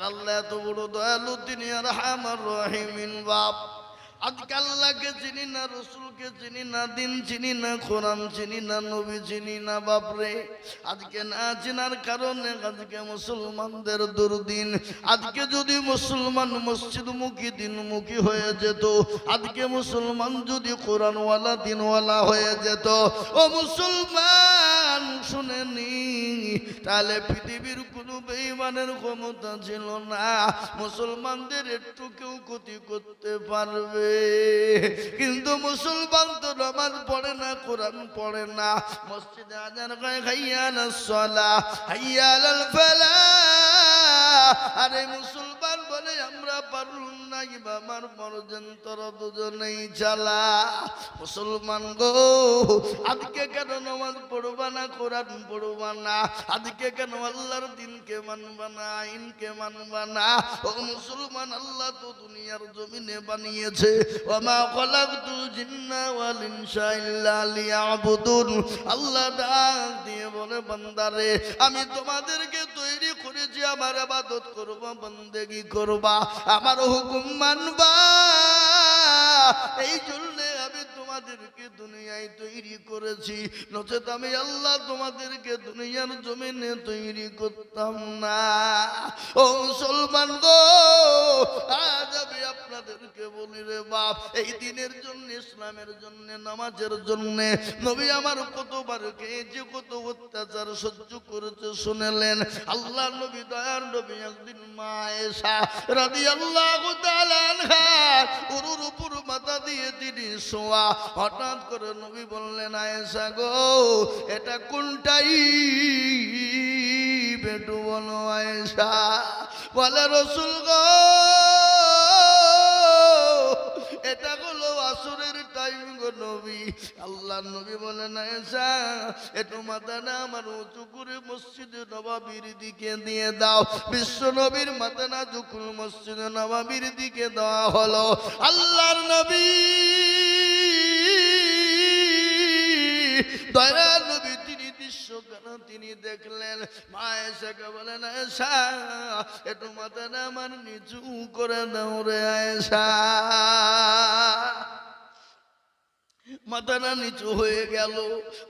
আল্লাহ এত বড় দয়ালু, তিনি আরহামার রাহিমিন। বাপ আজকে আল্লাহকে চিনি না, রসুলকে চিনি না, দিন চিনি না, কোরআন চিনি না, নবী চিনি না। বাপরে আজকে না চিনার কারণে আজকে মুসলমানদের দুর্দিন। আজকে যদি মুসলমান মসজিদমুখী দিনমুখী হয়ে যেত, আজকে মুসলমান যদি কোরআনওয়ালা দিনওয়ালা হয়ে যেত, ও মুসলমান শুনেনি, তাহলে পৃথিবীর কোনো বেঈমানের ক্ষমতা ছিল না মুসলমানদের একটু কেউ ক্ষতি করতে পারবে। কিন্তু মুসলমান তো নামাজ পড়ে না, কোরআন পড়ে না, মসজিদে আযান করে হাইয়া আলাস সালাহ হাইয়া আলাল ফালাহ। আরে মুসলমান বলে আমরা পারলুম না, আমার মরজন তোরা দুজনেই চালা। মুসলমান গো আজকে কেন নামাজ পড়বা না, কোরআন পড়বা না? আজকে কেন আল্লাহর দিনকে মানবা না, আইনকে মানবা না? ও মুসলমান, আল্লাহ তো দুনিয়ার জমিনে বানিয়েছে, ওয়া খালাকতুল জিন্না ওয়াল ইনসা ইল্লা লিয়াবুদুন। আল্লাহ ডাক দিয়ে বলে বান্দারে, আমি তোমাদেরকে তৈরি করেছি আমার ইবাদত করবা, বন্দেগী করবা, আমার হুকুম মানবা। এই জন্য আমি তোমাদেরকে দুনিয়ায় তৈরি করেছি, নচেত আমি আল্লাহ তোমাদেরকে দুনিয়ার জমিনে তৈরি করতাম না। ও মুসলমান গো, আজ আমি আপনাদেরকে বলি রে বাপ, এই দিনের জন্য, ইসলামের জন্য, নামাজের জন্য নবী আমার কতবার খেয়েছে, কত অত্যাচার সহ্য করেছে শুনেলেন। আল্লাহ নবী, দয়ার নবী, একদিন মা আয়েশা রাদিয়াল্লাহু তাআলা আনহা উরুর উপর মাথা দিয়ে তিনি শোয়া। হঠাৎ করে নবী বললেন, আয়েশা গো, এটা কোনটাই বেটু বলো আয়েশা। বলে রসুল গো, এটা হলো আসরের টাইম গো নবী। আল্লাহ নবী বলেন, আয়েশা একটু মাথাটা আমার উঁচু করে মসজিদে নববীর দিকে দিয়ে দাও। বিশ্ব নবীর মাথা না যখন মসজিদে নববীর দিকে দেওয়া হলো, আল্লাহর নবী, দয়ার নবী, তিনি দৃশ্যখানা তিনি দেখলেন। মা আয়েশাকে বলেন, আয়েশা একটু মাথাটা আমার নিচু করে দাও রে আয়েশা। মাথাটা নিচু হয়ে গেল।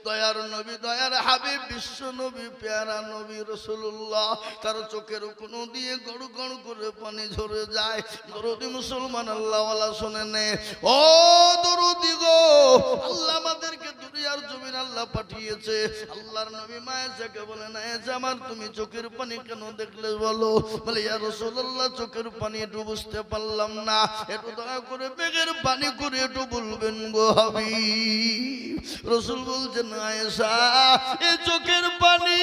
দয়ার নবী, দয়ার হাবিব, বিশ্ব নবী, পেয়ারা নবী রাসূলুল্লাহ, তার চোখের কোণ দিয়ে গড় গড় করে পানি ঝরে যায়। দরদি মুসলমান আল্লাহওয়ালা শোনে নে, ও দরদি গো, আল্লাহ আমাদেরকে দুনিয়ার জমিন আল্লাহ পাঠিয়েছে। আল্লাহর নবী মা আয়েশাকে বলেন, আয়েশা আমার তুমি চোখের পানি কেন দেখলে বলো? বলে, ইয়া রাসূলুল্লাহ, চোখের পানি একটু বুঝতে পারলাম না, একটু দয়া করে বেগের পানি করে একটু বলবেন গো হাবিব। রসুল বলছেন, আয়েশা এ চোখের পানি,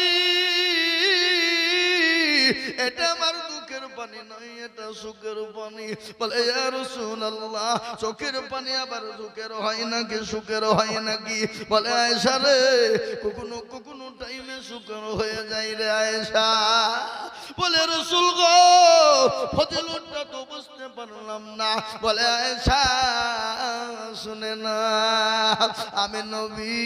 এটা আমার দুঃখের পানি নয়, এটা সুখের পানি। বলে, ইয়া রাসূলুল্লাহ, চোখের পানি আবার দুঃখের হয় নাকি, সুখের হয় নাকি? বলে, আয়েশা রে, কখনো কখনো টাইমে সুখের হয়ে যায় রে আয়েশা। বলে, রসুল গো, ফজিলতটা তো বুঝতে পারলাম না। বলে, আয়েশা শুনে না, আমি নবী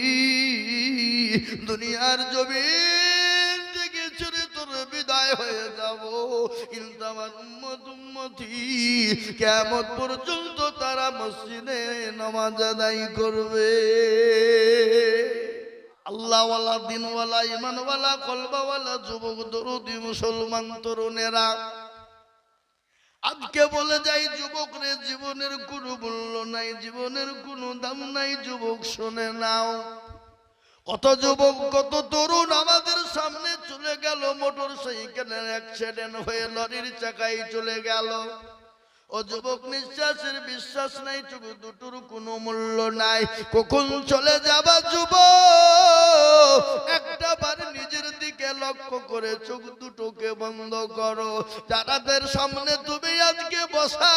দুনিয়ার জমিন থেকে ছুড়ে তোর বিদায় হয়ে যাব, কিন্তু আমার উম্মতি কিয়ামত পর্যন্ত তারা মসজিদে নামাজ আদায় করবে। আল্লাহওয়ালা, দিনওয়ালা, ইমানওয়ালা, কলবাওয়ালা যুবক, দরদি মুসলমান তরুণেরা, আজকে বলে যাই যুবক রে, জীবনের কোনো মূল্য নাই, জীবনের কোনো দাম নাই। যুবক শুনে নাও, কত যুবক, কত তরুণ আমাদের সামনে চলে গেল, মোটর সাইকেলের অ্যাক্সিডেন্ট হয়ে লরির চাকায় চলে গেল। ও যুবক, নিঃশ্বাসের বিশ্বাস নাই, চোখ দুটোর কোনো মূল্য নাই। কখন চলে যাবা যুবক, একটা বার নিজের দিকে লক্ষ্য করে চোখ দুটোকে বন্ধ করো। যাদের সামনে তুমি আজকে বসা,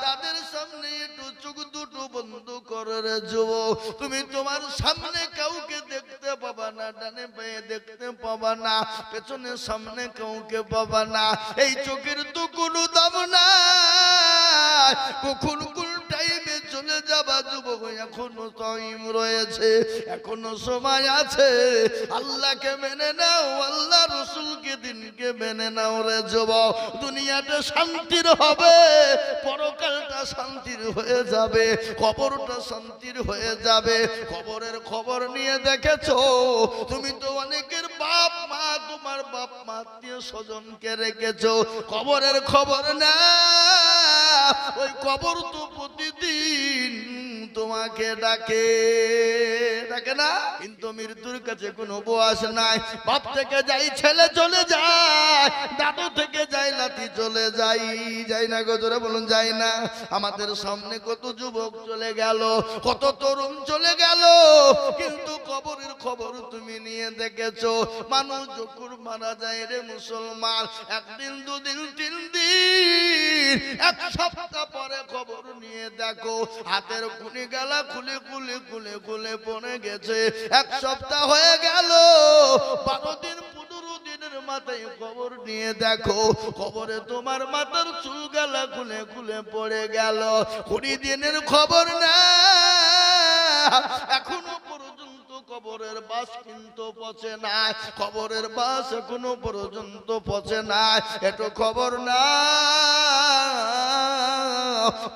তাদের সামনে একটু চোখ দুটো বন্ধ করো রে যুবক। তুমি তোমার সামনে কাউকে দেখতে পাবা না, ডানে বাঁয়ে দেখতে পাবা না, পেছনে সামনে কাউকে পাবা না। এই চোখের তো কোনো দাম না, কখন কোন টাইমে চলে যাবা যুবক, এখনো টাইম রয়েছে, এখনো সময় আছে। আল্লাহকে মেনে নাও, আল্লাহ রসুলকে দিনকে মেনে নাও রে যুবক। দুনিয়াটা শান্তির হবে, পরকালটা শান্তির হয়ে যাবে, কবরটা শান্তির হয়ে যাবে। কবরের খবর নিয়ে দেখেছো তুমি তো অনেকের বাপ মা, তোমার বাপ মা আত্মীয় স্বজনকে রেখেছো, কবরের খবর না। ওই কবর তো প্রতিদিন তোমাকে ডাকে, ডাকে না? কিন্তু মৃত্যুর কাছে কোনো বয়স নাই। বাপ থেকে যাই ছেলে চলে যায়, দাদু থেকে যাই নাতি চলে যাই, যাই না গো, জোরে বলুন যাই না? আমাদের সামনে কত যুবক চলে গেল, কত তরুণ চলে গেল, কিন্তু কবরের খবর তুমি নিয়ে দেখেছো? মানুষ যখন মারা যায় রে মুসলমান, একদিন দুদিন তিন দিন এক সপ্তাহ পরে খবর নিয়ে দেখো হাতের কুনি গালা খুলে খুলে খুলে খুলে পড়ে গেছে। এক সপ্তাহ হয়ে গেল, 12 দিন 15 দিনের মাথায় খবর নিয়ে দেখো খবরে তোমার মাথার চুল গালা খুলে খুলে পড়ে গেল। 20 দিনের খবর না, এখনো পর্যন্ত কবরের বাস কিন্তু পচে না, কবরের বাস এখনো পর্যন্ত পচে না। এত খবর না,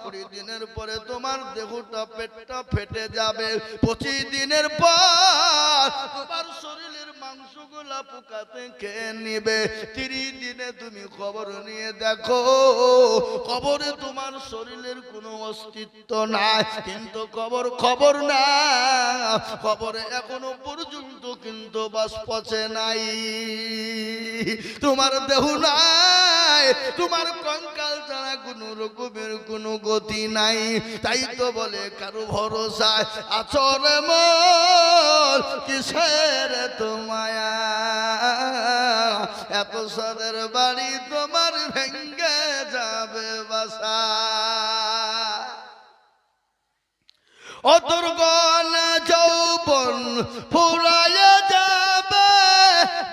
20 দিনের পরে তোমার দেহটা পেটটা ফেটে যাবে। 25 দিনের পর তোমার শরীরের মাংসগুলা পোকাতে খেয়ে নিবে। 30 দিনে তুমি খবর নিয়ে দেখো কবরে তোমার শরীরের কোনো অস্তিত্ব নাই, কিন্তু কবর খবর না, কবরে এখনো পর্যন্ত কিন্তু বাস পচে নাই। তোমার দেহ নাই, তোমার কঙ্কাল ছাড়া কোনো রকমের কোনো গতি নাই। তাই তো বলে কারো ভরসায় আচরে মন, কিসের তোমায়া, এত সাদের বাড়ি তোমার ভেঙ্গে যাবে বাসা। অদুর্গণ যৌবন ফুরাইয়া যাবে,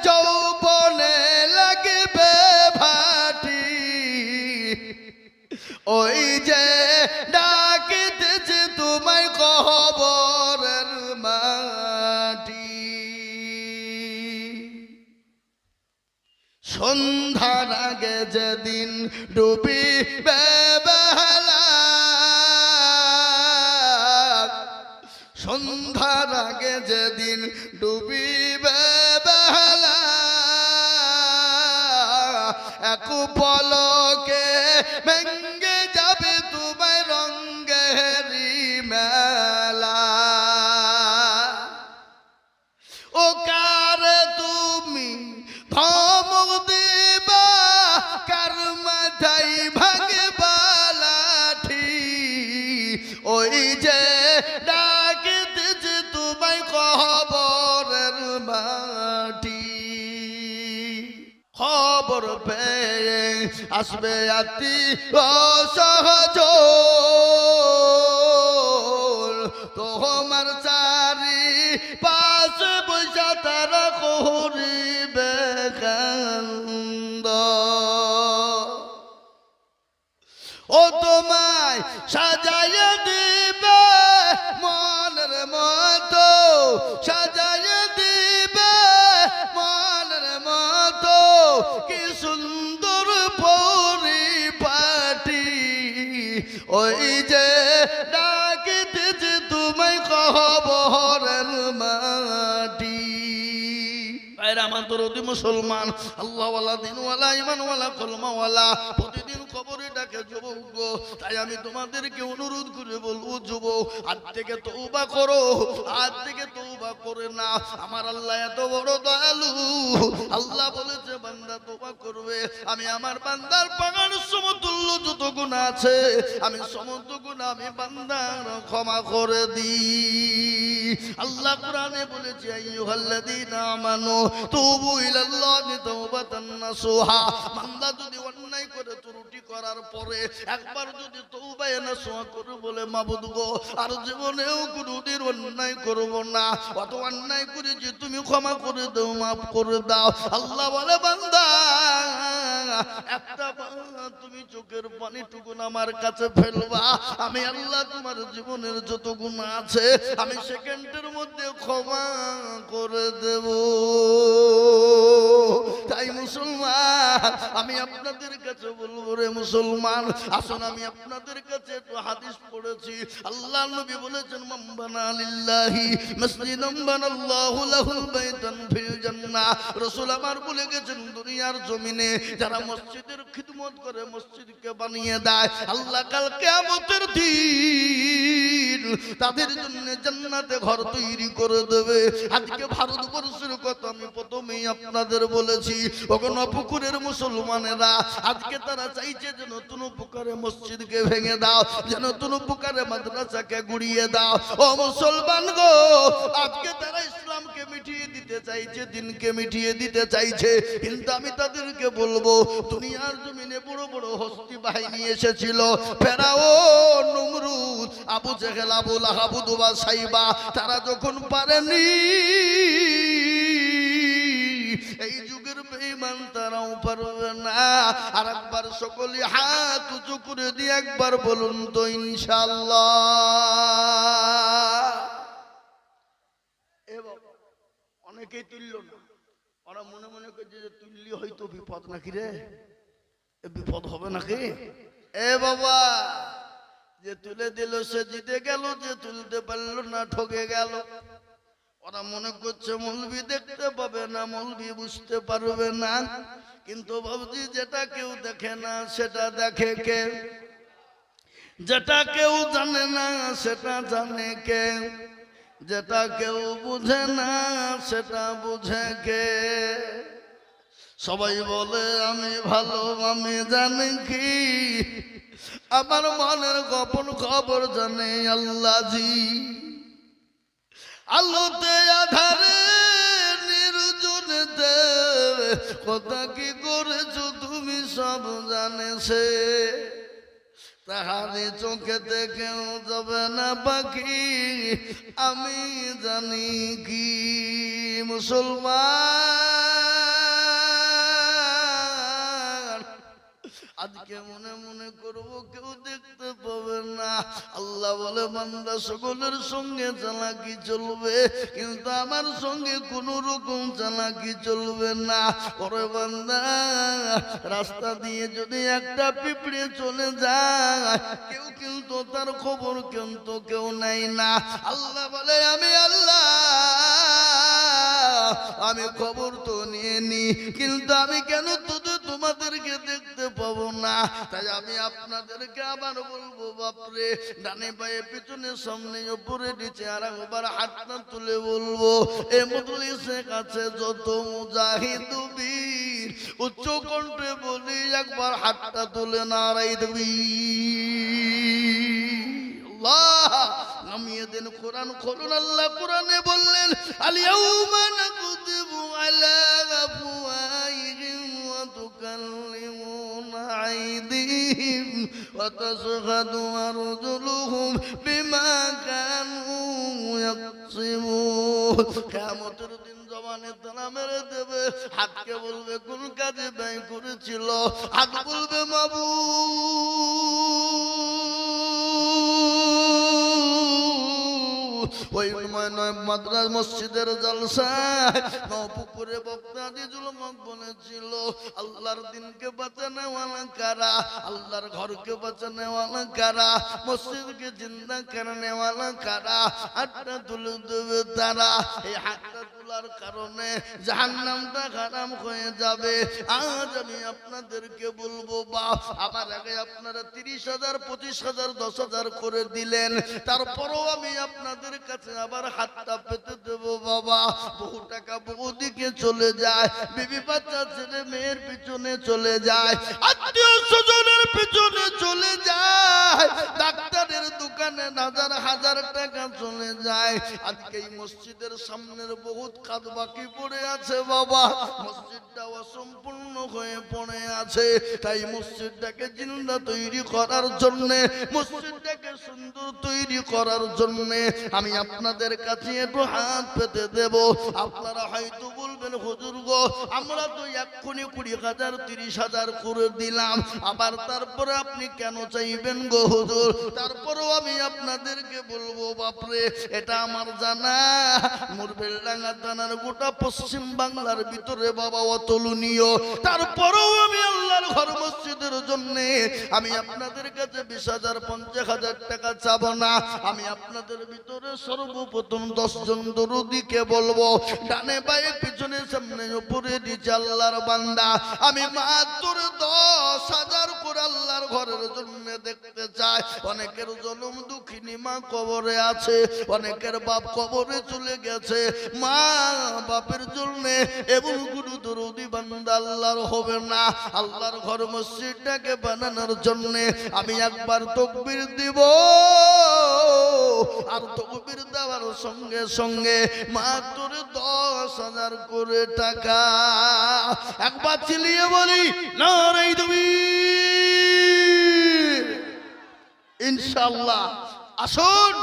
যৌবনে লাগবে ভাটি, ওই যে ডাকিতেছে তোমায় কবরের মাটি। সন্ধ্যার আগে যেদিন ডুবিবে বেলা, সন্ধ্যার আগে যেদিন ডুবিবে বেলা, এক পলকে ভেঙ্গে যাবে তোমায় রঙ্গেরি মেলা। ও কারে তুমি ধমক দিবা, কার মাথায় ভাঙবা লাঠি, ওই যে ডাকিতেছে তোমায় কবরের মাটি। খবর পেয়ে আসবে আতি অসহজ, তোমার চারি পাশে বৈশা তারা করিবে কান্দ। ও তোমায় সাজাইয়া দিবে মনের মতো, সাজাইয়া দিবে মনের মতো, কি সুন্দর পরিপাটি, ওই যে ডাকিতেছে তোমায় কবরের মাটি। আমার দরদি মুসলমান, আল্লাহওয়ালা, দিনওয়ালা, ইমানওয়ালা, কলমাওয়ালা, প্রতিদিন কবরে ডাকে যুবক। তাই আমি তোমাদেরকে অনুরোধ করে বলবো যুবক, আজ থেকে তওবা করো, আজ থেকে তওবা করে না। আমার আল্লাহ এত বড় দয়ালু, আল্লাহ বলেছে বান্দা তওবা করবে, আমি আমার বান্দার পাহাড় সমতুল্য যত গুনাহ আছে আমি সমস্ত গুনাহ আমি বান্দার ক্ষমা করে দিই। আল্লাহ কোরআনে বলেছে আইয়ুহাল্লাযীনা আমানু তুবু ইলাল্লাহি তাওবাতান নাসুহা। বান্দা যদি অন্যায় করে, ত্রুটি করার পরে একবার যদি তওবায়ে নাসুহা করে বলে মাবুদ গো আর জীবনেও কোনোদিন অন্যায় করব না, অত অন্যায় করেছি তুমি ক্ষমা করে দাও, মাফ করে দাও। আল্লাহ বলে বান্দা একটা তুমি চোখের পানিটুকু আমার কাছে ফেলবা, আমি আল্লাহ তোমার জীবনের যত গুনাহ আছে আমি সেকেন্ডের মধ্যে ক্ষমা করে দেব। তাই মুসলমান, আমি আপনাদের কাছে বলবো রে মুসলমান, আসুন আমি আপনাদের কাছে একটু হাদিস পড়েছি। আল্লাহ নবী বলেছেন, মান বানা লিল্লাহি মাসজিদান বানাল্লাহু লাহুল বাইতান ফিল জান্নাহ। রাসূল আমার বলে গেছেন, দুনিয়ার জমিনে যারা মসজিদের খিদমত করে, মসজিদকে বানিয়ে দেয়, আল্লাহ কাল কিয়ামতের দিন তাদের জন্য জান্নাতে ঘর তৈরি করে দেবে। আজকে ভারতবর্ষের কথা আমি প্রথমেই আপনাদের বলেছি, ওখানে পুকুরের মুসলমানেরা আজকে তারা চাইছে যে নতুন পুকুরে মসজিদকে ভেঙে দাও, যে নতুন পুকুরে মাদ্রাসাকে গুড়িয়ে দাও। ও মুসলমান গো, আজকে তারা ইসলামকে মিটিয়ে দিতে চাইছে, দিনকে মিটিয়ে দিতে চাইছে। কিন্তু আমি তাদেরকে বলবো, দুনিয়ার জমিনে বড় বড় হস্তি বাহিনী এসেছিল, ফেরাউন, নমরুদ, আবু জেহেল, আবু লাহাব, উতবা, সাইবা, তারা যখন পারেনি, এই যুগের বেঈমান তারাও পারবে না। আর একবার সকলে হাত উঁচু করে দিয়ে একবার বলুন তো ইনশাআল্লাহ। অনেকেই তুলল না, ওরা মনে মনে করছে যে তুললি হয়তো বিপদ নাকি রে, বিপদ হবে নাকি। এ বাবা, যে তুলে দিল সে জিতে গেল, যে তুলতে পারলো না ঠকে গেল। ওরা মনে করছে মৌলবি দেখতে পাবে না, মৌলবি বুঝতে পারবে না, কিন্তু ভাবছি যেটা কেউ দেখে না সেটা দেখে কে, যেটা কেউ জানে না সেটা জানে কে, যেটা কেউ বুঝে না সেটা বুঝে কে। সবাই বলে আমি ভালো, আমি জানি কি, আমার মনের গোপন খবর জানে আল্লাহজি। আলোতে আধারে নির্জনেতে কথা কি করেছো তুমি সব জানেছে, তাহারি চোখেতে কেউ যাবে না পাখি, আমি জানি কি। মুসলমান, আজকে মনে মনে করবো কেউ দেখতে পাবে না। আল্লাহ বলে, বান্দা সকলের সঙ্গে চালাকি চলবে, কিন্তু আমার সঙ্গে কোন রকম চালাকি চলবে না। ওরে বান্দা, রাস্তা দিয়ে যদি একটা পিঁপড়ে চলে যায়, কেউ কিন্তু তার খবর কিন্তু কেউ নেয় না। আল্লাহ বলে, আমি আল্লাহ, আমি খবর তো নিয়ে নি, কিন্তু আমি কেন তোমাদেরকে দেখতে পাবো না। তাই আমি আপনাদেরকে আবার বলবো, বাপরে, ডানে পায়ে পিছনে সামনে উপরে নিচে আর একবার হাতটা তুলে বলবো, এ মজলিসের কাছে যত মুজাহিদ বীর, উচ্চ কণ্ঠে বলি একবার হাতটা তুলে নারাই দেবী। আল্লাহ নামিয়ে দেন কোরআন খুলুন। আল্লাহ কোরআনে বললেন, আল-ইয়াউমা নাকতিবু আলা আফওয়াহিহিম ওয়া তুকাল্লিমুনা আইদিহিম ওয়া তাশহাদু আরজুলুহুম বিমা কানু ইয়াকসিবুন। কিয়ামতের দিন জবানে তালা মেরে দেবে, হাতকে বলবে কোন কাজে ব্যয় করেছিল, হাত বলবে মাবুদ। ওই নয় মাদ্রাস মসজিদের জলসায় পুকুরে বক্তা আজিজুল হক বলেছিল, আল্লাহর দিনকে বাঁচানোওয়ালা কারা, আল্লাহর ঘরকে বাঁচানোওয়ালা কারা, মসজিদকে জিন্দা করনেওয়ালা কারা, হাতটা তুলে দেবে তারা। এই হাতটা তোলার কারণে জাহান্নামটা হারাম হয়ে যাবে। আজ আমি আপনাদেরকে বলবো, বাপ, আমার আগে আপনারা 30,000, 25,000, 10,000 করে দিলেন, তারপরও আমি আপনাদের কাছে আবার হাতটা পেতে দেব। বাবা, বহু টাকা বহু দিকে চলে যায়, বিবি বাচ্চা ছেলে মেয়ের পিছনে চলে যায়, আত্মীয় স্বজনের পিছনে চলে যায়, ডাক্তারের দোকান দোকানে হাজার হাজার টাকা চলে যায়। আজকে এই মসজিদের সামনের বহুত কাজ বাকি পড়ে আছে বাবা, মসজিদটা অসম্পূর্ণ হয়ে পড়ে আছে। তাই মসজিদটাকে জিন্দা তৈরি করার জন্য, মসজিদটাকে সুন্দর তৈরি করার জন্য আমি আপনাদের কাছে একটু হাত পেতে দেব। আপনারা হয়তো বলবেন হুজুর গো, আমরা তো এক্ষুনি 20,000 30,000 করে দিলাম, আবার তারপরে আপনি কেন চাইবেন গো হুজুর? তারপরেও আমি আপনাদেরকে বলবো বাপরে, এটা আমার জানা মুরবেলডাঙ্গা থানার গোটা পশ্চিম বাংলার ভিতরে বাবা অতুলনীয়। তারপরেও আমি আল্লাহর ঘর মসজিদের জন্য আমি আপনাদের কাছে 20,000 50,000 টাকা চাবো না। আমি আপনাদের ভিতরে সর্বপ্রথম 10 জন দরুদীকে বলবো, ডানে বায়ে পিছনে সামনে উপরে নিচে আল্লাহর বান্দা, আমি মাত্র 10,000 করে আল্লাহর ঘরের জন্য দেখতে চাই। অনেকের জনম দুঃখিনী মা কবরে আছে, অনেকের বাপ কবরে চলে গেছে, মা বাপের জন্য এবং গুরু দরুদি বান্দা আল্লাহর হবে না। আল্লাহর ঘর মসজিদটাকে বানানোর জন্য আমি একবার তাকবীর দিব, আর তাকবীর দেওয়ার সঙ্গে সঙ্গে মাত্র 10,000 করে টাকা। একবার চিল্লিয়ে বলি নারে তাকবীর। ইনশাআল্লাহ আসুন,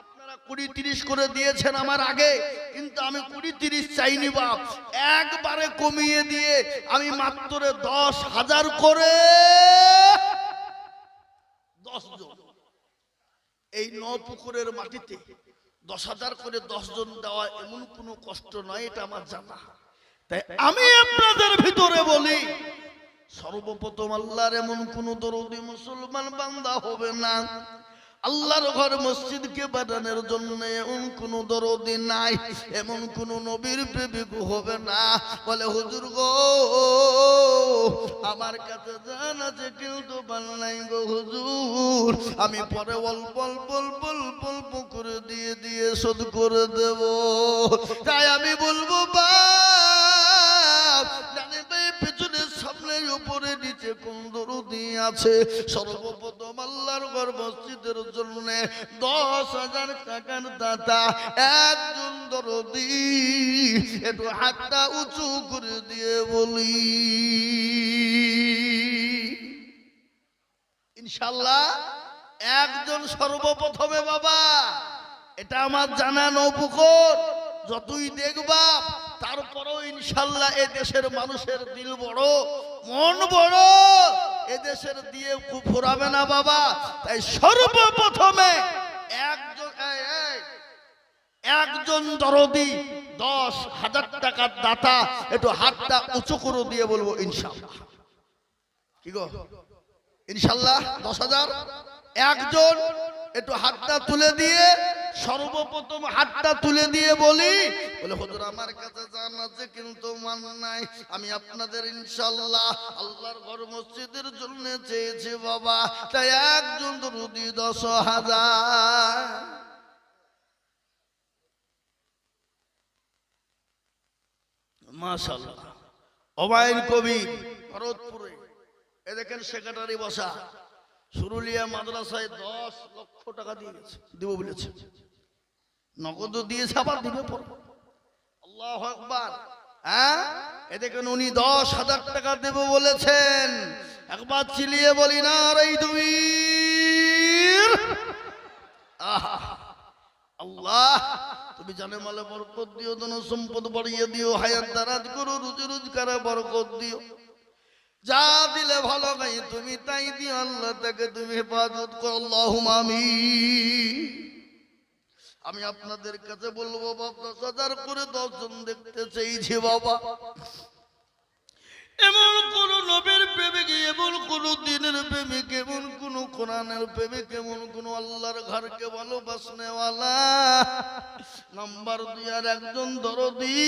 আপনারা 20-30 করে দিয়েছেন আমার আগে, কিন্তু আমি 20-30 চাইনি বাপ, একবারে কমিয়ে দিয়ে আমি মাত্র 10,000 করে 10 জন এই নপুকুরের মাটিতে 10,000 করে 10 জন দেওয়া এমন কোনো কষ্ট নয়, এটা আমার জানা। তাই আমি আপনাদের ভিতরে বলি, সর্বপ্রথম আল্লাহর এমন কোন দরদি মুসলমান বান্দা হবে না, আল্লাহর ঘর মসজিদকে বানানোর জন্য এমন কোন দরদি নাই, এমন কোন নবীর প্রেমিক হবে না বলে হুজুর গো আমার কাছে জান আছে কিন্তু বাল নাই গো হুজুর, আমি পরে অল্প অল্প অল্প অল্প অল্প করে দিয়ে দিয়ে শোধ করে দেব। তাই আমি বলবো বাপ, জানে পেছনে সামনে উপরে নিচে কোন দরদি আছে, সর্বপ্রথম আল্লাহর ঘর মসজিদের জন্য 10,000 টাকার দাতা একজন দরদি একটু হাতটা উঁচু করে দিয়ে বলি ইনশাআল্লাহ। একজন সর্বপ্রথমে বাবা, এটা আমার জানা নৌপুকুর যতই দেখবা, তারপরেও ইনশাআল্লাহ এ দেশের মানুষের দিল বড়, মন বড়, এ দেশের দিয়ে খুব ফুরাবে না বাবা। তাই সর্বপ্রথমে একজন দরদি 10,000 টাকার দাতা একটু হাতটা উঁচু করে দিয়ে বলবো ইনশাআল্লাহ। কি গো ইনশাআল্লাহ 10,000 একজন একটু হাতটা তুলে দিয়ে, সর্বপ্রথম হাতটা তুলে দিয়ে বলি বলে হুজুর আমার কাছে জান আছে কিন্তু মান নাই, আমি আপনাদের ইনশাআল্লাহ আল্লাহর ঘর মসজিদের জন্য চেয়েছি বাবা, তাই একজন দরদি 10,000। মাশাআল্লাহ। ওবায়দ কবির ভরতপুরে, এ দেখেন সেক্রেটারি বসা, সুরুলিয়া মাদ্রাসায় 10 লক্ষ টাকা দিয়ে গেছে, দিব বলেছে, নগদ দিয়েছে আবার দিবে পর। আল্লাহু আকবার। হ্যাঁ, এ দেখেন উনি 10,000 টাকা দেব বলেছেন। একবার চিলিয়ে বলি না রে তুমির। আল্লাহ তুমি জানে মালে বরকত দিও, ধন সম্পদ বাড়িয়ে দিও, হায়াত দারাজ করো, রুজি রোজগারে বরকত দিও, যা দিলে ভালো গাই তুমি তাই দিও, আল্লাহ তাকে তুমি হেফাজত করো, আল্লাহুম্মা আমিন। আমি আপনাদের কাছে বলবো বাবা 10,000 করে 10 জন দেখতে চাইছি বাবা। এমন কোন নবীর প্রেমিক, এমন কোন দিনের প্রেমিক, এমন কোন কোরআনের প্রেমিক, এমন কোন আল্লাহর ঘরকে ভালোবাসনেওয়ালা নাম্বার 2 আর একজন দরদি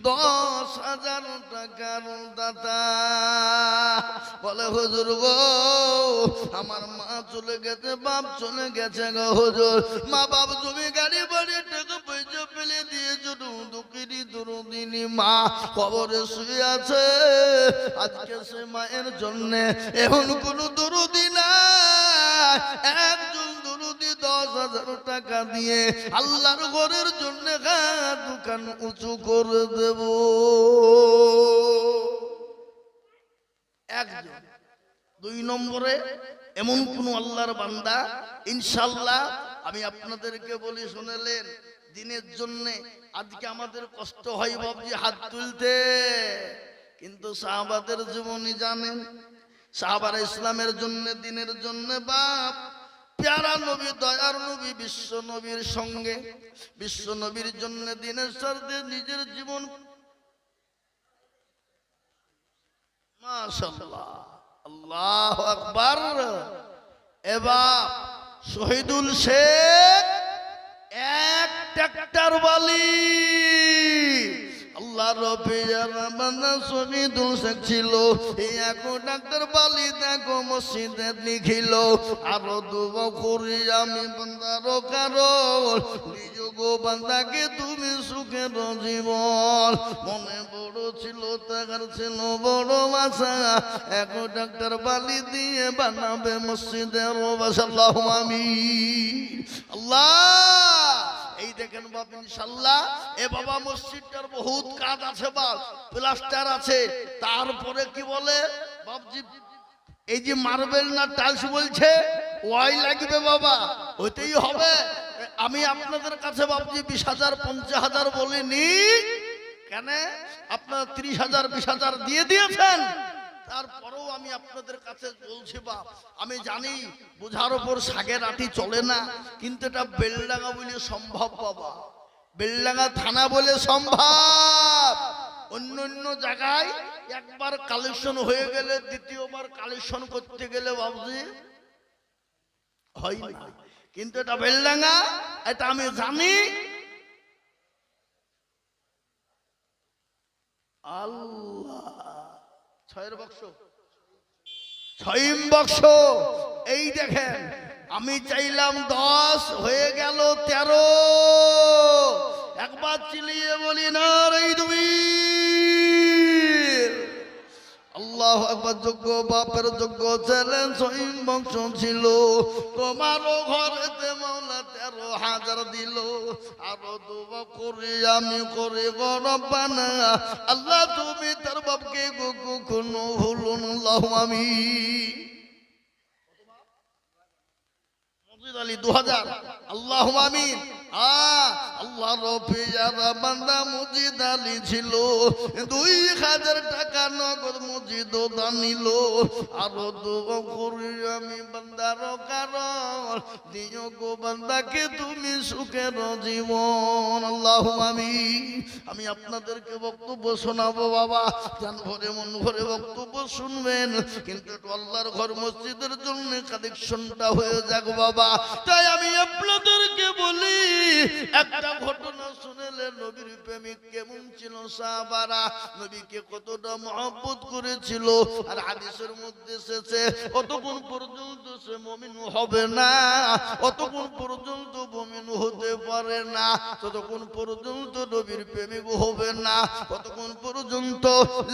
10,000 টাকার দাতা বলে হুজুর গো আমার মা চলে গেছে, বাপ চলে গেছে গো হুজুর, মা বাপ জমি গাড়ি বাড়ি টাকা পয়সা ফেলে দিয়েছো, দুঃখিনী দরদিনী মা কবরে শুয়ে আছে, আজকে সে মায়ের জন্য এমন কোন দরদি নাই যায় একজন দুরুদি 10,000 টাকা দিয়ে আল্লাহর ঘরের জন্য দোকান উঁচু করে দেব। একজন। 2 নম্বরে এমন কোন আল্লাহর বান্দা ইনশাআল্লাহ আমি আপনাদেরকে বলি শুনেলেন, দিনের জন্য আজকে আমাদের কষ্ট হয় বাবজি হাত তুলতে, কিন্তু সাহাবাদের জীবনী জানেন, সাহাবারা ইসলামের জন্য দিনের জন্য বাপ প্যারা নবী দয়ার নবী বিশ্ব নবীর সঙ্গে বিশ্ব নবীর জন্য দিনের স্বার্থে নিজের জীবন মাশাআল্লাহ আল্লাহু আকবার। এবার শহীদুল শেখ এক ট্রাক্টর বালি আল্লাহ রবিয়ার বান্দা শহীদুল শেখ ছিল, এই এক ট্রাক্টর বালি দেখো মসজিদে লিখিল, আরো দুবো করি আমি বান্দার কারণ নিজ গো বান্দাকে তুমি সুখের জীবন। মনে বড় ছিল তার ছিল বড় আশা, এক ট্রাক্টর বালি দিয়ে বানাবে মসজিদের আল্লাহু আমিন। আল্লাহ এই দেখেন বাবা ইনশাআল্লাহ এ বাবা মসজিদটার বহুত কাজ আছে, বাপ প্লাস্টার আছে, তারপরে কি বলে বাপজি এই যে মার্বেল না টাইলস বলছে ওয়াই লাগবে বাবা, হইতেই হবে। আমি আপনাদের কাছে বাপজি 20,000 50,000 বলিনি, কেন আপনারা 30,000 20,000 দিয়ে দিয়েছেন, তারপরেও আমি আপনাদের কাছে বলছি বাপ, আমি জানি বোঝার উপর শাকের আটি চলে না, কিন্তু এটা বেলডাঙ্গা বলে সম্ভব বাবা, বেলডাঙ্গা থানা বলে সম্ভব। অন্য অন্য জায়গায় একবার কালেকশন হয়ে গেলে দ্বিতীয়বার কালেকশন করতে গেলে বাবজি হয় না, কিন্তু এটা বেলডাঙ্গা, এটা আমি জানি। আল্লাহ 6 বাক্স 6 বাক্স এই দেখেন, আমি চাইলাম 10 হয়ে গেল 13। একবার চিলিয়ে বলি না রে তুমি আল্লাহু আকবার। যোগ্য বাপের যোগ্য ছেলে 6 বংশ ছিল, তোমারও ঘরেতে মাওলা 13,000 দিল, আরো দুবা করে আমি করে রব্বানা আল্লাহ তুমি তার বাপকে কখনো ভুলুন আল্লাহু আমিন। মজিদ আলী 2000 আল্লাহু আমিন। আল্লাহ রবিয়ার বান্দা মজিদ আলী ছিল, 2,000 টাকা নগদ মজিদ দানিল, আরো দুবা করি আমি বান্দার কারণ দিও গো বান্দাকে তুমি সুখের জীবন আল্লাহু আমিন। আমি আপনাদেরকে বক্তব্য শোনাবো বাবা, জান ভরে মন ভরে বক্তব্য শুনবেন, কিন্তু একটু আল্লাহর ঘর মসজিদের জন্য কালেকশনটা হয়ে যাক বাবা। তাই আমি আপনাদেরকে বলি একটা ঘটনা শুনেলে নবীর প্রেমিক কেমন ছিল সাহাবারা, নবীকে কতটা মহব্বত করেছিল। আর হাদিসের মধ্যে এসেছে অতক্ষণ পর্যন্ত সে মুমিন হবে না, অতক্ষণ পর্যন্ত মুমিন হতে পারে না, ততক্ষণ পর্যন্ত নবীর প্রেমিক হবে না, ততক্ষণ পর্যন্ত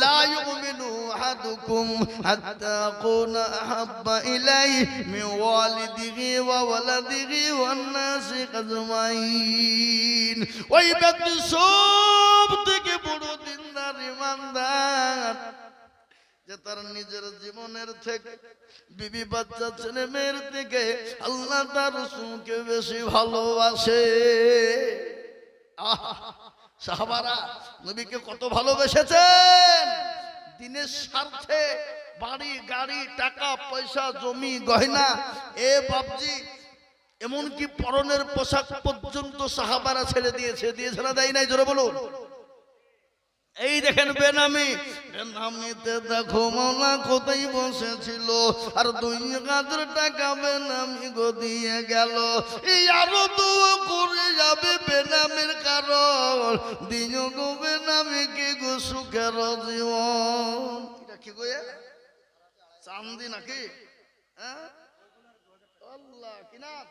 লা ইউমিনু আহাদুকুম হাত্তা আকুনা আহাব্বা ইলাইহি মিন ওয়ালিদিহি ওয়া ওয়ালাদিহি ওয়ান নাসি আজমাইন। ওই ব্যক্তি সব থেকে বড় দিনদার ইমানদার যে তার নিজের জীবনের থেকে বিবি বাচ্চা ছেলে মেয়ের থেকে আল্লাহ তার রাসূলকে বেশি ভালোবাসে। সাহাবারা নবীকে কত ভালোবেসেছেন, দিনের স্বার্থে বাড়ি গাড়ি টাকা পয়সা জমি গয়না এ বাপজি এমনকি পরনের পোশাক পর্যন্ত সাহাবারা ছেড়ে দিয়েছে, দিয়েছে না দেয় নাই? জোরে বলুন। এই দেখেন বেনামি, বেনামিতে দেখো মাওলা কোথায় বসেছিল, আর 2,000 টাকা বেনামি গো দিয়ে গেল, এই আরো তো করে যাবে বেনামির কারণ দিও গো বেনামিকে গো সুখের জীবন। এটা কি গো চান্দি নাকি? হ্যাঁ আল্লাহ কি নাম?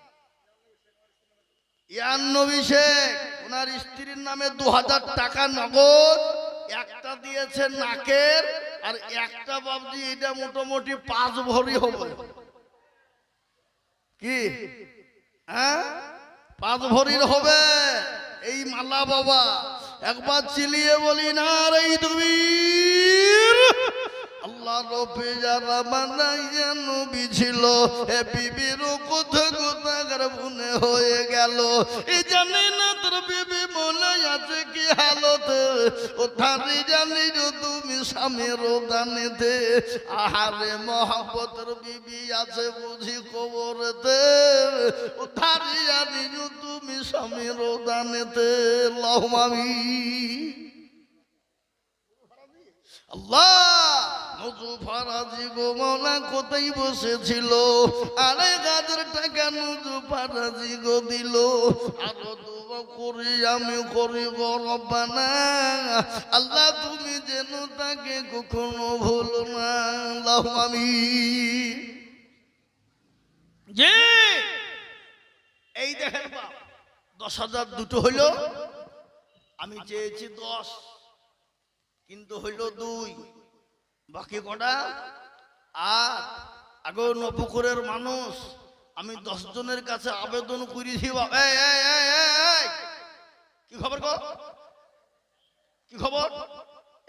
ইয়ান নবী শেখ, ওনার স্ত্রীর নামে 2,000 টাকা নগদ, একটা দিয়েছে নাকের আর একটা বাবজি এটা মোটামুটি 5 ভরি হবে। কি হ্যাঁ 5 ভরির হবে এই মালা বাবা। একবার চিলিয়ে বলি না রে তুমি আল্লাহ রবে যারা বানাইয়া নবী ছিল এ বিবির কোথা কোথাকার মনে হয়ে গেল। এ জানে না তোর বিবি মনে আছে কি হালতে ও থারি জানি তুমি স্বামীর দানেতে। আহারে মহাব্বতের বিবি আছে বুঝি কবরেতে ও থারি জানি তুমি স্বামীর দানেতে। আল্লাহুম্মা আমিন। আল্লাহ নজু ফারাজি গো মৌলা কোথায় বসেছিল 2,500 টাকা নজু ফারাজি গো দিল। আরো দোয়া করি আমি করি গো রব্বানা আল্লাহ তুমি যেন তাকে কখনো ভুলো না। আল্লাহুম্মা আমিন। জি এই দেখেন বাপ 10,000 দুটো হইল। আমি চেয়েছি 10 কিন্তু হইল 2 বাকি কটা। আর আগে নপুকুরের মানুষ আমি 10 জনের কাছে আবেদন করেছি। কি খবর গো কি খবর?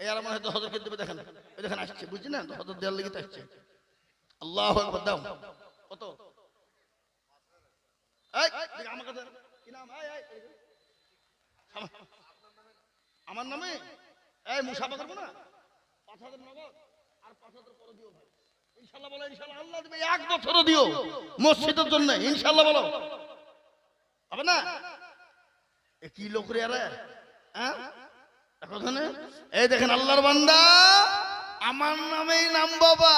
এই আর মানে 10,000 কে দেবে দেখেন এই দেখেন আসছে বুঝছি না 10,000 দেওয়ার লেগে তো আসছে। আল্লাহু আকবার দাও কত এই আমার কাছে কি নাম আমার নামে এই মুসাফা করবো না 5,000 নগদ আর 5,000 পরে দিও ভাই ইনশাআল্লাহ। বলো ইনশাআল্লাহ আল্লাহ দিবে 1 বছরও দিও মসজিদের জন্য ইনশাআল্লাহ। বলো হবে না? এ কি লোক রে আরে হ্যাঁ এখন এই দেখেন আল্লাহর বান্দা আমার নামেই নাম বাবা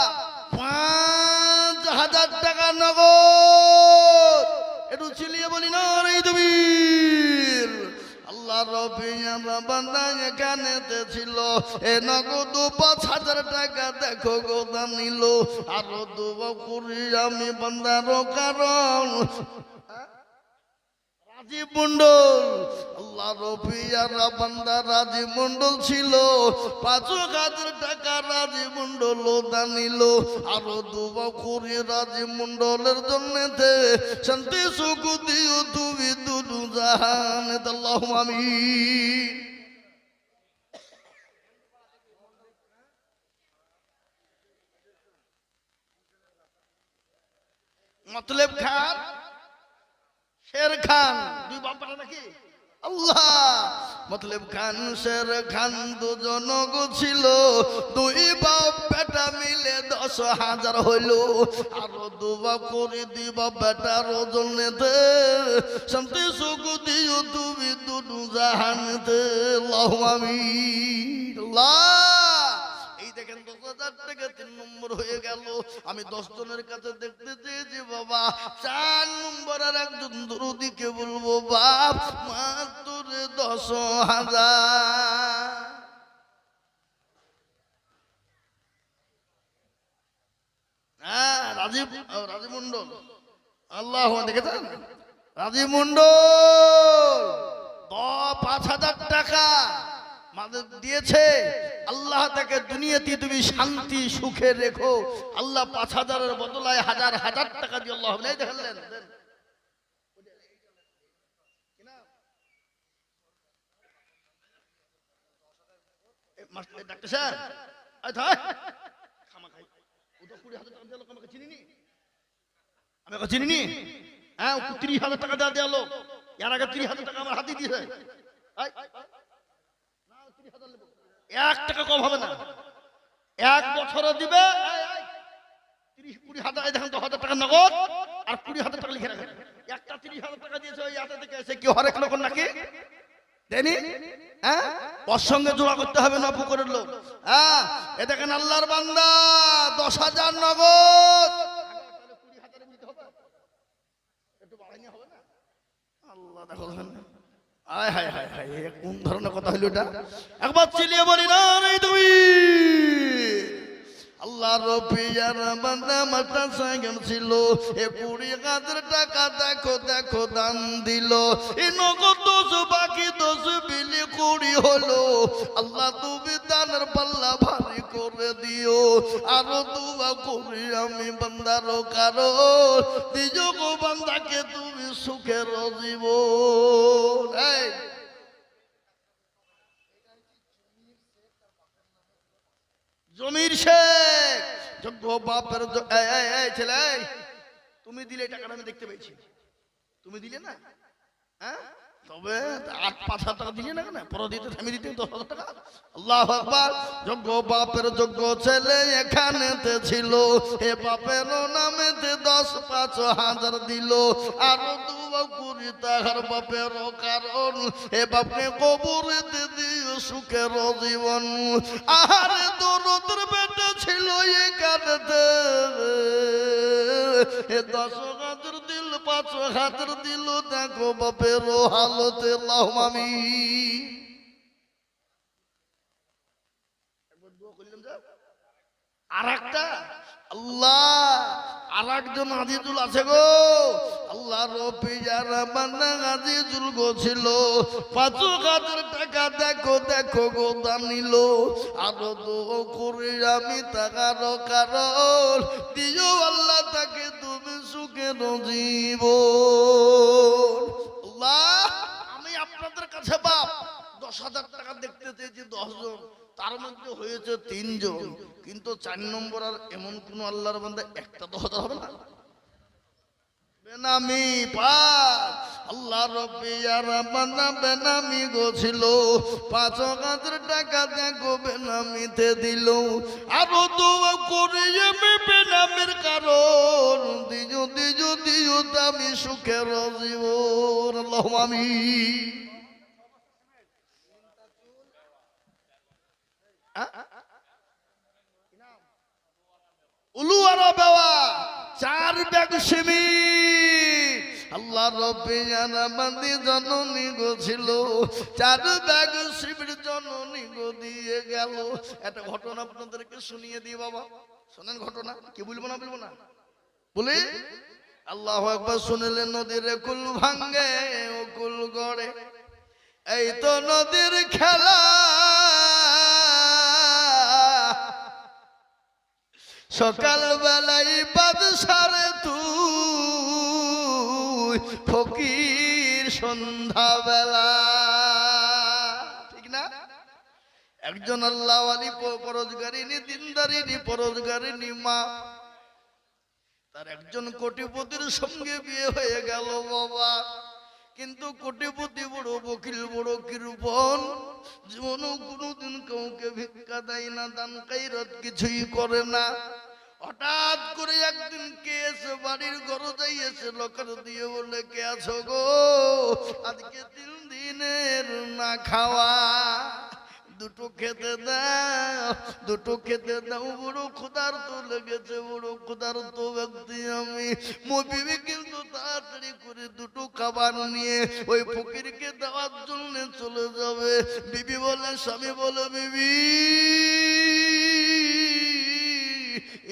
5,000 টাকা নগদ। একটু চিলিয়ে বলি না রে তুমি আল্লাহ রবিয়ানা বান্দা এখানেতে ছিল এ নগদ 5,000 টাকা দেখো গোদা নিল। আরো দুবা করি আমি বান্দার কারণ রাজীব মন্ডল আল্লাহ রবিয়ানা বান্দা রাজীব মন্ডল ছিল 5,000 টাকা রাজীব মন্ডল দানিল। আরো দুবা করি রাজীব মন্ডলের জন্যতে শান্তি সুখ দিও তুমি দুনু জাহান। আল্লাহুম্মা আমিন। মতলব খান শের খান 2 বাপ নাকি আল্লাহ। মতলব খান শের খান 2 জন গো ছিল 2 বাপ বেটা মিলে 10,000 হইল। আরো 2 বাপ করে 2 বাপ বেটার জন্যতে শান্তি সুখ দিও তুমি দুনু জাহানেতে। আল্লাহুম্মা আমিন। আল্লাহ এই দেখেন 10,000 টাকা 3 নম্বর হয়ে গেল। আমি 10 জনের কাছে দেখতে চেয়েছি বাবা 4 নম্বরের একজন দরদিকে বলবো বাপ মাত্র 10,000। হ্যাঁ রাজীব মন্ডল আল্লাহ দেখেছেন রাজীব মন্ডল 5,000 টাকা মাদের দিয়েছে। আল্লাহ তাকে দুনিয়াতে তুমি শান্তি সুখে রেখো। আল্লাহ 5,000-এর বদলায় হাজার হাজার টাকা দিয়ে আল্লাহ দেখলেন ডাক্তার স্যার আমি চিনিনি। হ্যাঁ 30,000 টাকা দেওয়া দেওয়া লোক এর আগে 30,000 টাকা আমার হাতে দিয়েছে। 1 টাকা কম হবে না 1 বছরও দিবে 30-20,000 দেখেন 10,000 টাকা নগদ আর 20,000 টাকা লিখে রাখেন। একটা 30,000 টাকা দিয়েছে ওই হাতে থেকে এসে কি হরেক লোক নাকি দেনি হ্যাঁ ওর সঙ্গে জোড়া করতে হবে না পুকুরের লোক। হ্যাঁ এ দেখেন আল্লাহর বান্দা 10,000 নগদ একটু বাড়াই হবে না আল্লাহ দেখো আয় হায় হায় হায় কোন ধরনের কথা হইল এটা? একবার চিলিয়ে বলি না রে তুমি আল্লাহ রবিয়ার বান্দা মাতা সাইগন ছিল 20,000 টাকা দেখো দেখো দান দিল। এই নগদ 10 বাকি 10 বিলি 20 হলো। আল্লাহ তুমি দানের পাল্লা ভারী করে দিও। আরো দোয়া করি আমি বান্দারও কারো, দিও গো বান্দাকে তুমি সুখের জীবন। এই জমির শেখ যোগ্য বাপের ছেলে, তুমি দিলে টাকাটা আমি দেখতে পেয়েছি, তুমি দিলে না? হ্যাঁ, তবে 8-5 হাজার টাকা দিলে না কেন? পরে দিতে থামিয়ে দিতে 10,000 টাকা। আল্লাহু আকবার। যোগ্য বাপের যোগ্য ছেলে এখানেতে ছিল, এ বাপের নামেতে 10-5 হাজার দিল। আরো দোয়া করি তাহার বাপের কারণ, এ বাপকে কবরেতে দিও সুখের জীবন। আহারে দরদের বেটা ছিল এখানেতে, এ 10,000 দিল, 5,000 দিল, দেখো বাপের হালতে। আল্লাহুম্মা আমিন। আর একটা আল্লাহ, আর একজন আজিজুল আছে গো, আল্লাহ রবি যারা বান্দা আজিজুল গো ছিল, 5,000 টাকা দেখো দেখো গো দান নিল। আরো দোয়া করি আমি তাকার কারণ, দিও আল্লাহ তাকে তুমি সুখের জীবন। আল্লাহ, আমি আপনাদের কাছে বাপ 10,000 টাকা দেখতে চেয়েছি 10 জন, তার মধ্যে হয়েছে 3 জন, কিন্তু 4 নম্বর আর এমন কোন আল্লাহর বান্দা একটা 10,000 হবে না? বেনামি পাঁচ আল্লাহ রব্বি আর বান্দা বেনামি গো ছিল, 5,000 টাকা দেখো বেনামিতে দিল। আরো দোয়া করি আমি বেনামির কারণ, দিও দিও দিও আমি সুখের জীবন। আল্লাহুম্মা আমিন। উলুয়ারা বাবা 4 ব্যাগ সিমেন্ট আল্লাহ রব্বি জানাবান্দি জননী গো ছিল, 4 ব্যাগ সিমেন্ট জননী গো দিয়ে গেল। একটা ঘটনা আপনাদেরকে শুনিয়ে দিই বাবা, শোনেন ঘটনা। কি বলবো না বলবো না বলি? আল্লাহু আকবার। শুনলেন নদীর কুল ভাঙ্গে ও কুল গড়ে, এই তো নদীর খেলা। সকাল বেলায় বাদশারে তুই ফকির সন্ধ্যা বেলা, ঠিক না? একজন আল্লাহ ওয়ালি পরোজগারিনী দিনদারিনী পরোজগারিনী মা, তার একজন কোটিপতির সঙ্গে বিয়ে হয়ে গেল বাবা। কিন্তু কোটিপতি বড় বকিল, বড় কৃপণ, জীবনও কোনোদিন কাউকে ভিক্ষা দেয় না, দান কাইরাত কিছুই করে না। হঠাৎ করে একদিন কে এসে বাড়ির ঘরে যাইয়েছে, লোকের দিয়ে বলে, কে আছো গো? আজকে 3 দিনের না খাওয়া, দুটো খেতে দাও, দুটো খেতে দাও, বড় ক্ষুধার্ত লেগেছে, বড় ক্ষুধার্ত ব্যক্তি আমি। বিবি কিন্তু তাড়াতাড়ি করে দুটো খাবার নিয়ে ওই ফকিরকে দেওয়ার জন্য চলে যাবে। বিবি বলে, স্বামী বলে, বিবি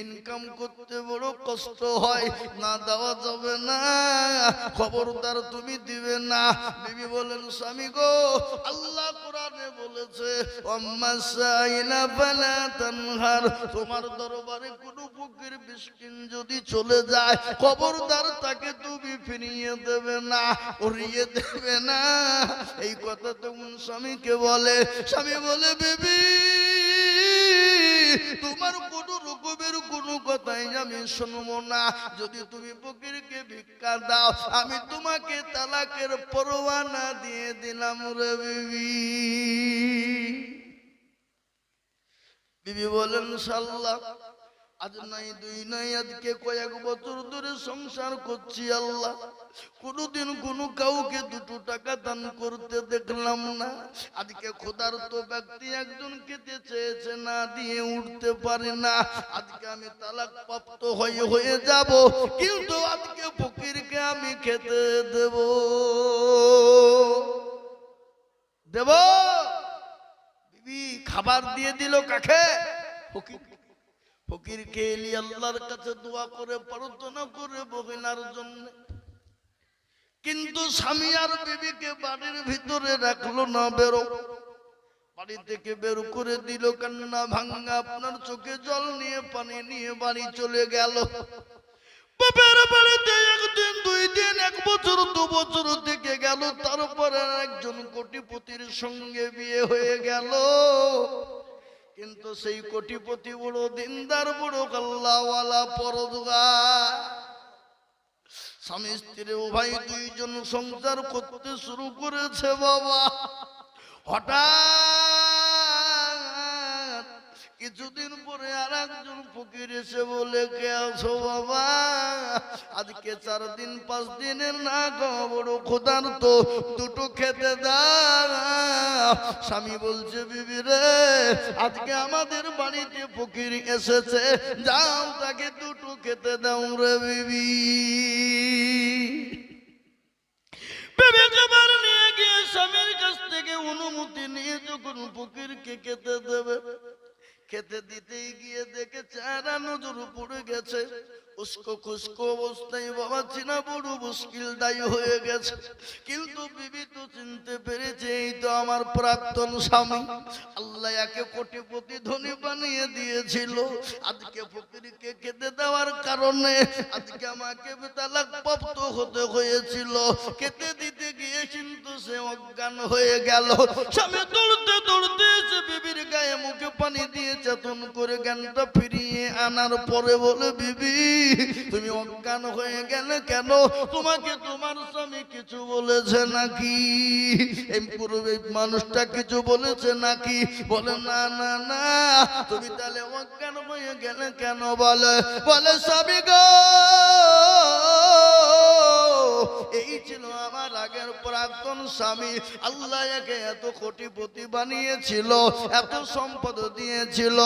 ইনকাম করতে বড় কষ্ট হয়, না দেওয়া যাবে না, খবরদার তুমি দিবে না। বিবি বলেন, স্বামী গো, আল্লাহ কোরআনে বলেছে, তোমার দরবারে কোন ফকির মিসকিন যদি চলে যায়, খবরদার তাকে তুমি ফিরিয়ে দেবে না, উড়িয়ে দেবে না। এই কথা তখন স্বামীকে বলে। স্বামী বলে, বিবি তোমার কোন রকমের কোনো কথাই আমি শুনবো না। যদি তুমি ফকিরকে ভিক্ষা দাও, আমি তোমাকে তালাকের পরোয়ানা দিয়ে দিলাম রে বিবি। বিবি বলেন, ইনশাআল্লাহ আজ নাই 2 নাই, আজকে কয়েক বছর ধরে সংসার করছি আল্লাহ, কোনদিন কোনো কাউকে 2 টাকা দান করতে দেখলাম না। আজকে ক্ষুধার্ত ব্যক্তি একজন খেতে চেয়েছে, না দিয়ে উঠতে পারে না। আজকে আমি তালাক প্রাপ্ত হয়ে যাব, কিন্তু আজকে ফকিরকে আমি খেতে দেব। বিবি খাবার দিয়ে দিল কাকে? ফকির। ফকির খেয়ে আল্লাহর কাছে দোয়া করে প্রার্থনা করে বহিনার জন্য। কিন্তু স্বামী আর বিবিকে বাড়ির ভিতরে রাখলো না, বেরো বাড়ি থেকে বের করে দিল, কান্না ভাঙ্গা আপনার চোখে জল নিয়ে পানি নিয়ে বাড়ি চলে গেল। বাপের বাড়িতে একদিন, 2 দিন, 1 বছর, 2 বছর থেকে গেল। তারপরে একজন কোটিপতির সঙ্গে বিয়ে হয়ে গেল। কিন্তু সেই কোটিপতি বড় দিনদার, বড় আল্লাহওয়ালা, পরহেজগার। স্বামী স্ত্রী উভয় 2 জন সংসার করতে শুরু করেছে বাবা। হঠাৎ কিছুদিন পরে আর একজন ফকির এসে বলে, কে আছো বাবা? আজকে 4 দিন 5 দিনের না খাওয়া, বড় ক্ষুধার্ত, দুটো খেতে দাও। স্বামী বলছে, বিবি রে, আজকে আমাদের বাড়িতে ফকির এসেছে, যাও তাকে দুটো খেতে দাও রে বিবি। বিবি খাবার নিয়ে গিয়ে স্বামীর কাছ থেকে অনুমতি নিয়ে যখন ফকিরকে খেতে দেবে, খেতে দিতেই গিয়ে দেখে চেহারা নজর পড়ে গেছে। উস্কো খুস্কো অবস্থায় বাবা চিনা বড় মুশকিল দায়ী হয়ে গেছে। কিন্তু বিবি তো চিনতে পেরেছে, এই তো আমার প্রাক্তন স্বামী। আল্লাহ একে কোটিপতি ধনী বানিয়ে দিয়েছিল, আজকে ফকিরকে খেতে দেওয়ার কারণে আজকে আমাকে তালাক প্রাপ্ত হতে হয়েছিল। খেতে দিতে গিয়ে কিন্তু সে অজ্ঞান হয়ে গেল। স্বামী দৌড়তে দৌড়তে এসে বিবির গায়ে মুখে পানি দিয়ে চেতন করে জ্ঞানটা ফিরিয়ে আনার পরে বলে, বিবি তুমি অজ্ঞান হয়ে গেলে কেন? তোমাকে তোমার স্বামী কিছু বলেছে নাকি? এই পূর্বে মানুষটা কিছু বলেছে নাকি? বলে, না না না। তুমি তাহলে অজ্ঞান হয়ে গেলে কেন? বলে স্বামী গো, এই ছিল আমার আগের প্রাক্তন স্বামী। আল্লাহ একে এত কোটিপতি বানিয়েছিল, এত সম্পদ দিয়েছিল।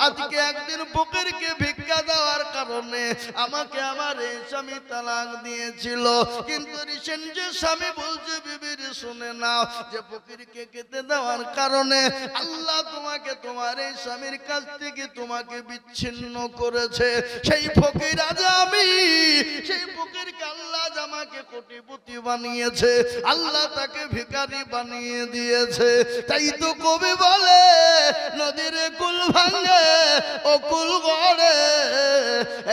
আজকে একদিন ফকিরকে ভিক্ষা দেওয়ার কারণে আমাকে আমার এই স্বামী তালাক দিয়েছিল। কিন্তু রিসেন্ট যে স্বামী বলছে, বিবির শুনে নাও, যে ফকিরকে খেতে দেওয়ার কারণে আল্লাহ তোমাকে তোমার এই স্বামীর কাছ থেকে তোমাকে বিচ্ছিন্ন করেছে। সেই ফকির আজ আমি, সেই ফকিরকে আল্লাহ আমাকে কোটিপতি বানিয়েছে, আল্লাহ তাকে ভিখারি বানিয়ে দিয়েছে। তাই তো কবি বলে, নদীর কুল ভাঙে ও কুল গড়ে,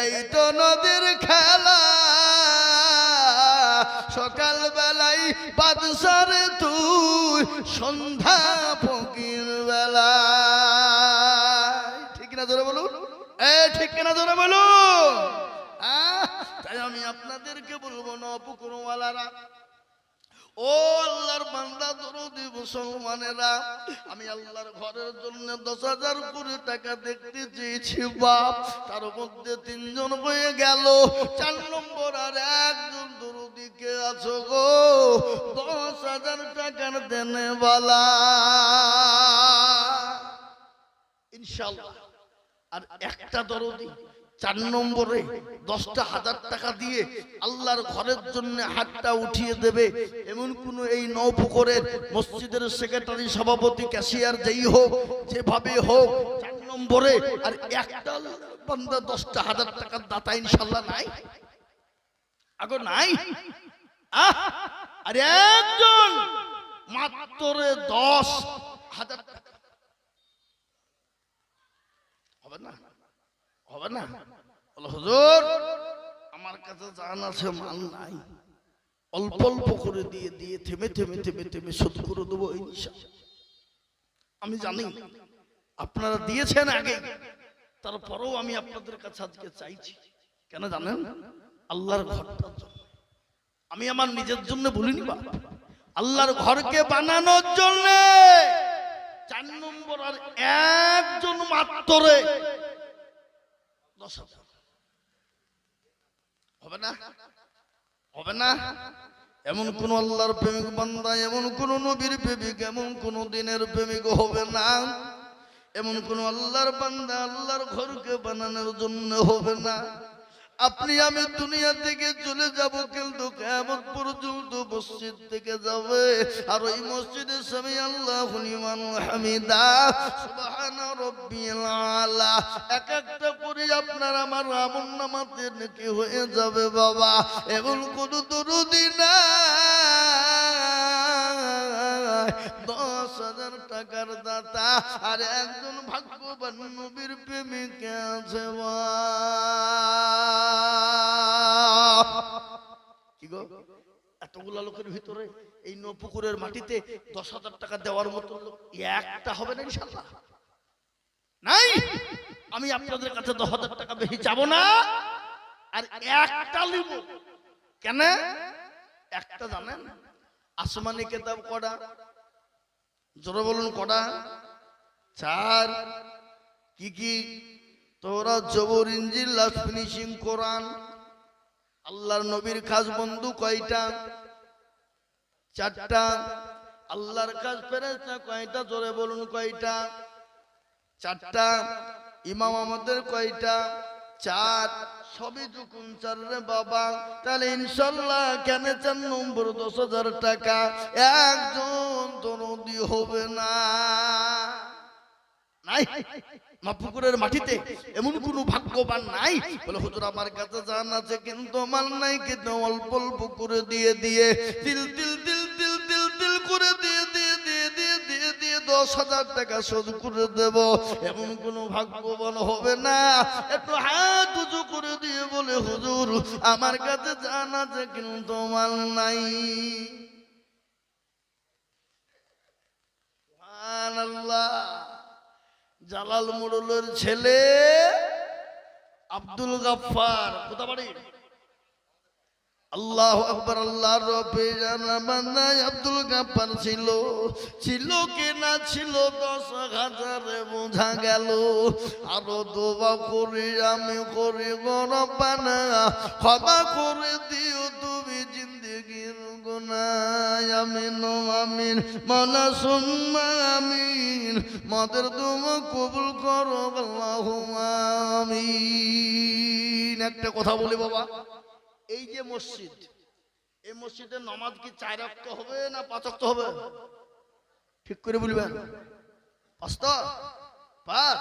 এই তো নদীর খেলা। সকাল বেলায় বাদশারে তুই, সন্ধ্যা ফকির বেলা। ঠিক না জোরে বলুন? ঠিক না জোরে বলুন? তাই আমি আপনাদেরকে বলবো, নপুকুরওয়ালারা, ও আল্লাহর বান্দা, দরদি মুসলমানেরা, আমি আল্লাহর ঘরের জন্য 10,000 করে টাকা দেখতে চেয়েছি বাপ। তার মধ্যে 3 জন হয়ে গেল। 4 নম্বর আর একজন দরদি কে আছো গো? 10,000 টাকার দেনেওয়ালা ইনশাআল্লাহ। আর একটা দরদি 4 নম্বরে 10,000 টাকা দিয়ে আল্লাহর ঘরের জন্য হাতটা উঠিয়ে দেবে, এমন কোন এই নৌপুকুরের মসজিদের সেক্রেটারি, সভাপতি, ক্যাশিয়ার যেই হোক, যেভাবে হোক, 4 নম্বরে আর একটা বান্দা 10,000 টাকার দাতা ইনশাআল্লাহ নাই? আগো নাই? আর একজন মাত্র 10,000 টাকা হবে না? হবে না? হুজুর আমার কাছে জান আছে, মাল নাই, অল্প অল্প করে দিয়ে দিয়ে থেমে থেমে থেমে থেমে শোধ করে দেবো ইনশাআল্লাহ। আমি জানি আপনারা দিয়েছেন আগে, তারপরেও আমি আপনাদের কাছে আজকে চাইছি। কেন জানেন? আল্লাহর ঘরটার জন্য। আমি আমার নিজের জন্য বলিনি বা, আল্লাহর ঘরকে বানানোর জন্য। 4 নম্বর আর একজন মাত্র 10,000 হবে না? হবে না? এমন কোন আল্লাহর প্রেমিক বান্দা, এমন কোন নবীর প্রেমিক, এমন কোন দিনের প্রেমিক হবে না, এমন কোন আল্লাহর বান্দা আল্লাহর ঘরকে বানানোর জন্য হবে না। আপনি আমি দুনিয়া থেকে চলে যাব, কিন্তু কিয়ামত পর্যন্ত মসজিদ থেকে যাবে। আর ওই মসজিদের সামনে আল্লাহু লিমান হামিদা, সুবহানা রাব্বিল আলা, এক একটা করে আপনার আমার আমলনামাতে নেকি হয়ে যাবে বাবা। এমন কোন দরুদি নাই 10 10,000 টাকার দাতা, আর একজন ভাগ্যবান নবীর প্রেমিক আছে। কি গো, এতগুলা লোকের ভিতরে এই নপুকুরের মাটিতে 10,000 টাকা দেওয়ার মতো লোক একটা হবে না ইনশাআল্লাহ? নাই। আমি আপনাদের কাছে 10,000 টাকা বেশি চাবো না, আর একটা লিব। কেন? একটা জানেন আসমানি কিতাব কটা? জোরে বলুন কটা? 4। কি কি? তওরাত, জবুর, ইনজিল, লাস্ট ফিনিশিং কোরআন। আল্লাহর নবীর খাস বন্ধু কয়টা? 4টা। আল্লাহর খাস ফেরেশতা কয়টা? জোরে বলুন কয়টা? 4টা। ইমাম আমাদের কয়টা? 4। সবই যখন 4 রে বাবা, তাহলে ইনশাআল্লাহ কেন 4 নম্বর 10,000 টাকা একজন দরদি হবে না? নাই। নপুকুরের মাটিতে এমন কোন ভাগ্যবান নাই বলে হুজুর আমার কাছে জান আছে কিন্তু আমার নাই, কিন্তু অল্প অল্প করে দিয়ে দিয়ে তিল তিল তিল তিল তিল তিল করে দিয়ে দিয়ে দিয়ে দিয়ে দিয়ে দিয়ে 10,000 টাকা শোধ করে দেব, এমন কোন ভাগ্যবান হবে না। একটু হাত উঁচু করে দিয়ে বলে হুজুর আমার কাছে জান আছে কিন্তু আমার নাই। সুবহানাল্লাহ। জালাল মোড়লের ছেলে আব্দুল গাফফার, কোথা বাড়ি? আল্লাহু আকবার। আল্লাহর রবে জানা বান্দায় আব্দুল গাফফার ছিল। ছিল কি না ছিল 10,000 বোঝা গেল। আরো দোয়া করি আমি করি গো রব্বানা, ক্ষমা করে দিও তুমি জিন্দেগির গুনাহ। আমিন আমিন মাওলা সুম্মা আমিন। মাদের দোয়া কবুল করো আল্লাহুম্মা আমিন। একটা কথা বলি বাবা, এই যে মসজিদ, এই মসজিদের নামাজ কি 4 ওয়াক্ত হবে না 5 ওয়াক্ত হবে? ঠিক করে বলবেন। 5?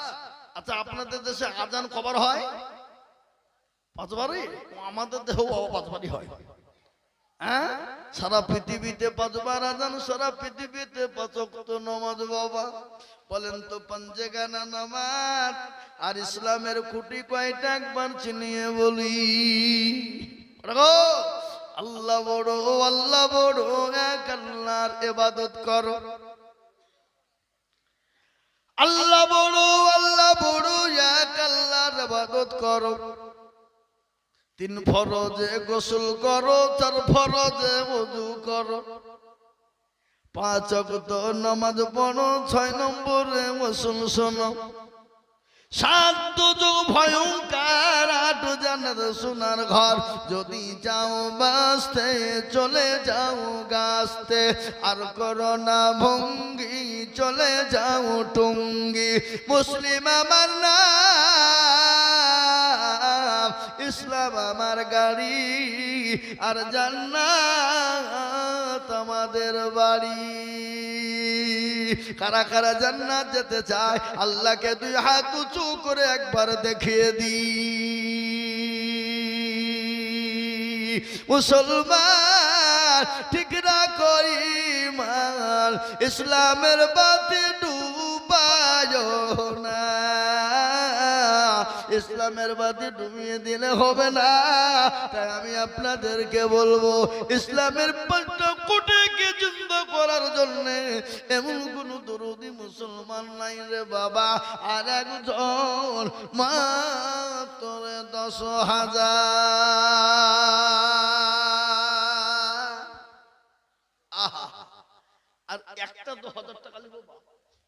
আচ্ছা আপনাদের দেশে আজান কবার হয়? 5 বারই? আমাদের দেশেও 5 বারই হয়। হ্যাঁ, সারা পৃথিবীতে 5 বার আজান, সারা পৃথিবীতে 5 ওয়াক্ত নামাজ। বাবা বলেন তো পাঞ্জেগানা নামাজ আর ইসলামের খুঁটি কয়টা একবার চিনিয়ে বলি। আল্লাহ বড়, আল্লাহ বড়, এক আল্লাহর ইবাদত করো। আল্লাহ বড়, আল্লাহ বড়, এক আল্লাহর ইবাদত করো। 3 ফরজে গোসল করো, 4 ফরজে ওযু করো, 5 ওয়াক্ত নামাজ পড়ো, 6 নম্বরে গোসল শোনো। 7 দুজক ভয়ঙ্কর, 8 জান্নাত সোনার ঘর। যদি যাও বাঁচতে চলে যাও গাছতে, আর করো না ভঙ্গি চলে যাও টুঙ্গি। মুসলিম আমার নাম, ইসলাম আমার গাড়ি, আর জান্নাত আমাদের বাড়ি। কারা কারা জান্নাত যেতে চায় আল্লাহকে 2 হাত উঁচু করে একবার দেখিয়ে দি। মুসলমান ঠিক রাখো ঈমান, ইসলামের বাতি ডুবায় না। ইসলামের বাতি ডুবিয়ে দিলে হবে না। তাই আমি আপনাদেরকে বলবো ইসলামের 5টা কোটিকে জিন্দা করার জন্য এমন কোন দরদি মুসলমান নাই রে বাবা। আর একজন মাত্র 10,000। আহা, আর একটা 10,000 টাকা লিখবো,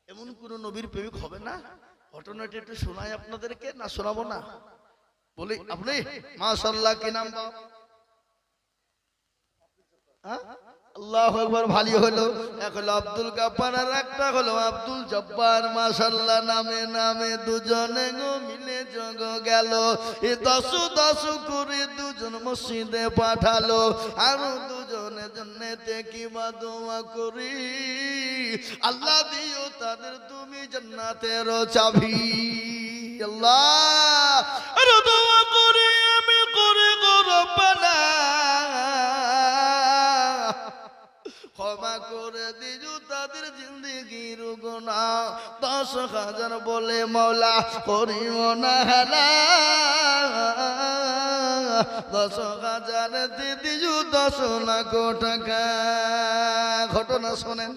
এমন কোন নবীর প্রেমিক হবে না? ঘটনাটি একটু শোনাই আপনাদেরকে, না শোনাবো না? বলি আপনি মাশাআল্লাহ কি নাম? আল্লাহু আকবার। ভালো হলো। এক হলো আব্দুল গাফফার আর একটা হলো আব্দুল জব্বার। মাশাআল্লাহ নামে নামে দুজনে গো মিলে জগ গেল। এ 10 করে দুজন মসজিদে পাঠালো, আর দুজনের জন্নেতে কি দোয়া করি। আল্লাহ দিও তাদের তুমি জান্নাতের চাবি। আল্লাহ আর দোয়া করি আমি করি গো রব্বানা, ক্ষমা করে দিজু তাদের জিন্দেগির গুনাহ 10,000 বলে মাওলা করিও না হেলা 10,000 দিজু 10 লাখ টাকা ঘটনা শোনেন